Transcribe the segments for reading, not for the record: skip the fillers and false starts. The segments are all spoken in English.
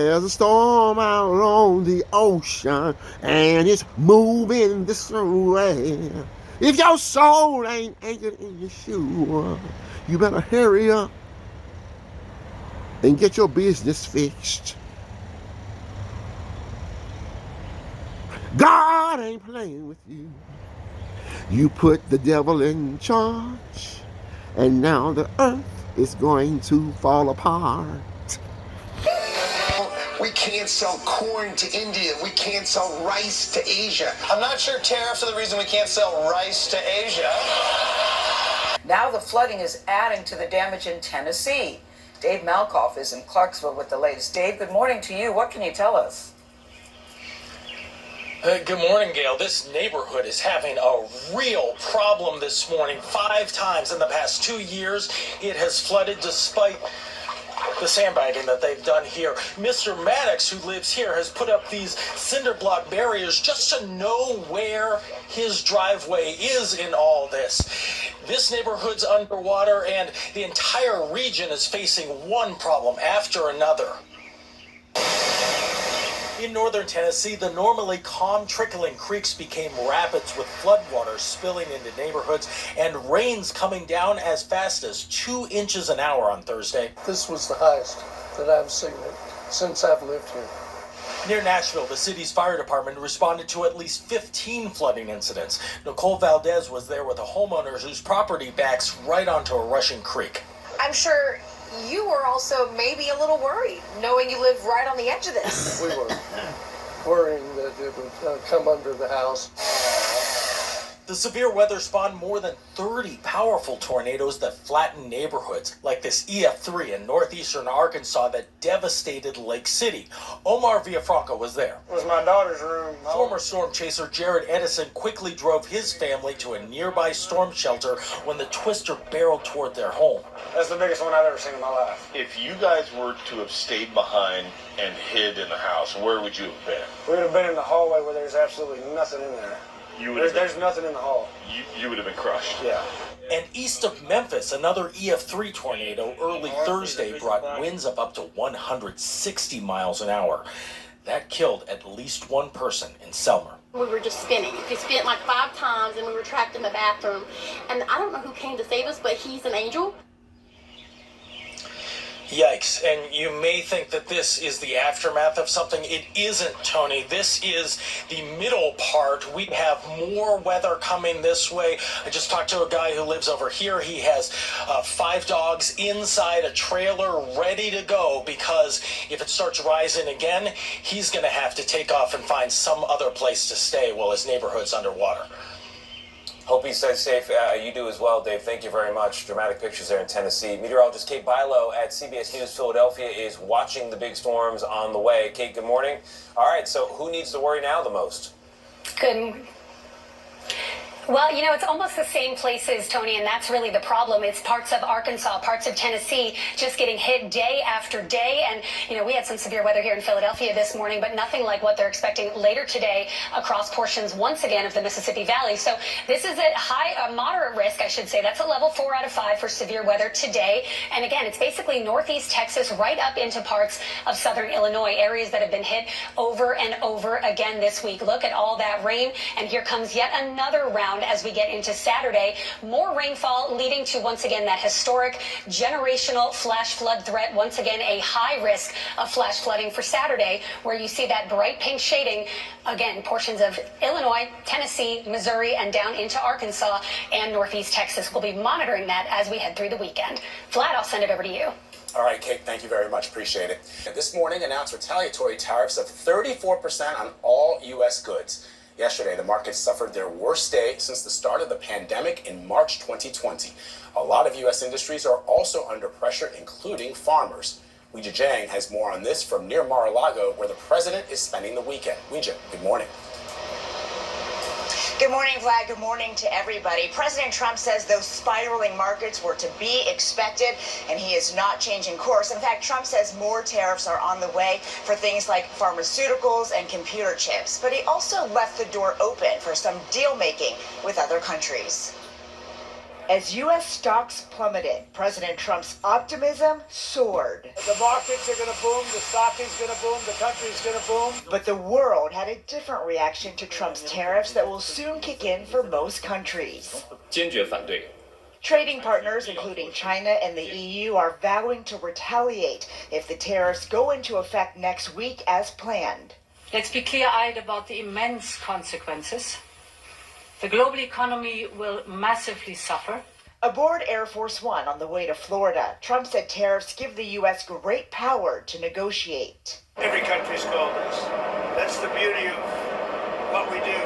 There's a storm out on the ocean, and it's moving this way. If your soul ain't anchored in Yeshua, you better hurry up and get your business fixed. God ain't playing with you. You put the devil in charge, and now the earth is going to fall apart. We can't sell corn to India. We can't sell rice to Asia. I'm not sure tariffs are the reason we can't sell rice to Asia. Now the flooding is adding to the damage in Tennessee. Dave Malkoff is in Clarksville with the latest. Dave, good morning to you. What can you tell us? Good morning, Gail. This neighborhood is having a real problem this morning. 5 times in the past 2 years, it has flooded despite the sandbagging that they've done here. Mr. Maddox, who lives here, has put up these cinder block barriers just to know where his driveway is in all this. This neighborhood's underwater, and the entire region is facing one problem after another. In northern Tennessee, the normally calm, trickling creeks became rapids with floodwaters spilling into neighborhoods and rains coming down as fast as 2 inches an hour on Thursday. This was the highest that I've seen since I've lived here. Near Nashville, the city's fire department responded to at least 15 flooding incidents. Nicole Valdez was there with a homeowner whose property backs right onto a rushing creek. I'm sure you were also maybe a little worried, knowing you live right on the edge of this. We were worrying that it would come under the house. The severe weather spawned more than 30 powerful tornadoes that flattened neighborhoods, like this EF3 in northeastern Arkansas that devastated Lake City. Omar Villafranca was there. It was my daughter's room. Former storm chaser Jared Edison quickly drove his family to a nearby storm shelter when the twister barreled toward their home. That's the biggest one I've ever seen in my life. If you guys were to have stayed behind and hid in the house, where would you have been? We would have been in the hallway where there's absolutely nothing in there. There's nothing in the hall. You would have been crushed. Yeah. And east of Memphis, another EF3 tornado early Thursday brought winds of up to 160 miles an hour. That killed at least one person in Selmer. We were just spinning. We spent like 5 times and we were trapped in the bathroom. And I don't know who came to save us, but he's an angel. Yikes. And you may think that this is the aftermath of something. It isn't, Tony. This is the middle part. We have more weather coming this way. I just talked to a guy who lives over here. He has 5 dogs inside a trailer ready to go because if it starts rising again, he's going to have to take off and find some other place to stay while his neighborhood's underwater. Hope he stays safe. You do as well, Dave. Thank you very much. Dramatic pictures there in Tennessee. Meteorologist Kate Bilo at CBS News Philadelphia is watching the big storms on the way. Kate, good morning. All right, so who needs to worry now the most? Good. Well, you know, it's almost the same places, Tony, and that's really the problem. It's parts of Arkansas, parts of Tennessee just getting hit day after day. And, you know, we had some severe weather here in Philadelphia this morning, but nothing like what they're expecting later today across portions, once again, of the Mississippi Valley. So this is a moderate risk, I should say. That's a level 4 out of 5 for severe weather today. And again, it's basically northeast Texas right up into parts of southern Illinois, areas that have been hit over and over again this week. Look at all that rain. And here comes yet another round as we get into Saturday. More rainfall leading to, once again, that historic generational flash flood threat. Once again, a high risk of flash flooding for Saturday, where you see that bright pink shading. Again, portions of Illinois, Tennessee, Missouri, and down into Arkansas and northeast Texas. We'll be monitoring that as we head through the weekend. Vlad, I'll send it over to you. All right, Kate, thank you very much. Appreciate it. This morning announced retaliatory tariffs of 34% on all U.S. goods. Yesterday, the markets suffered their worst day since the start of the pandemic in March 2020. A lot of U.S. industries are also under pressure, including farmers. Weijia Jiang has more on this from near Mar-a-Lago, where the president is spending the weekend. Weijia, good morning. Good morning, Vlad. Good morning to everybody. President Trump says those spiraling markets were to be expected, and he is not changing course. In fact, Trump says more tariffs are on the way for things like pharmaceuticals and computer chips. But he also left the door open for some deal making with other countries. As U.S. stocks plummeted, President Trump's optimism soared. The markets are going to boom, the stock is going to boom, the country's going to boom. But the world had a different reaction to Trump's tariffs that will soon kick in for most countries. 坚决反对。 Trading partners, including China and the EU, are vowing to retaliate if the tariffs go into effect next week as planned. Let's be clear-eyed about the immense consequences. The global economy will massively suffer. Aboard Air Force One on the way to Florida, Trump said tariffs give the U.S. great power to negotiate. Every country's called us. That's the beauty of what we do.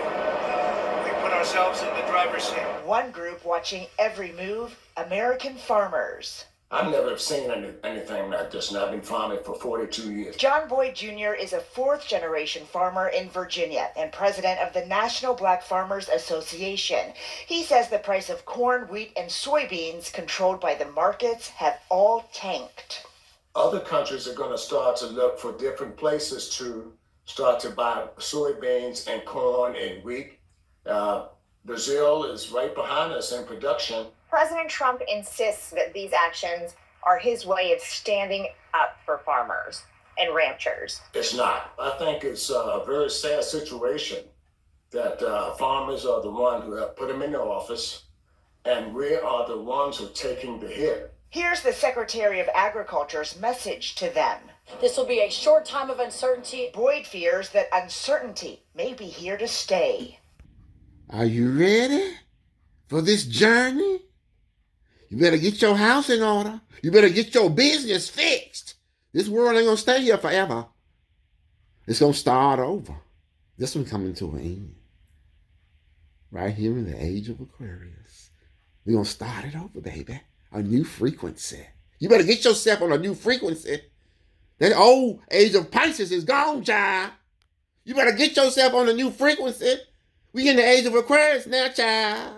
We put ourselves in the driver's seat. One group watching every move, American farmers. I've never seen anything like this, and I've been farming for 42 years. John Boyd Jr. is a fourth-generation farmer in Virginia and president of the National Black Farmers Association. He says the price of corn, wheat, and soybeans controlled by the markets have all tanked. Other countries are going to start to look for different places to start to buy soybeans and corn and wheat. Brazil is right behind us in production. President Trump insists that these actions are his way of standing up for farmers and ranchers. It's not. I think it's a very sad situation that farmers are the ones who have put him in office, and we are the ones who are taking the hit. Here's the Secretary of Agriculture's message to them. This will be a short time of uncertainty. Boyd fears that uncertainty may be here to stay. Are you ready for this journey? You better get your house in order. You better get your business fixed. This world ain't gonna stay here forever. It's gonna start over. This one coming to an end. Right here in the age of Aquarius. We're gonna start it over, baby. A new frequency. You better get yourself on a new frequency. That old age of Pisces is gone, child. You better get yourself on a new frequency. We in the age of Aquarius now, child.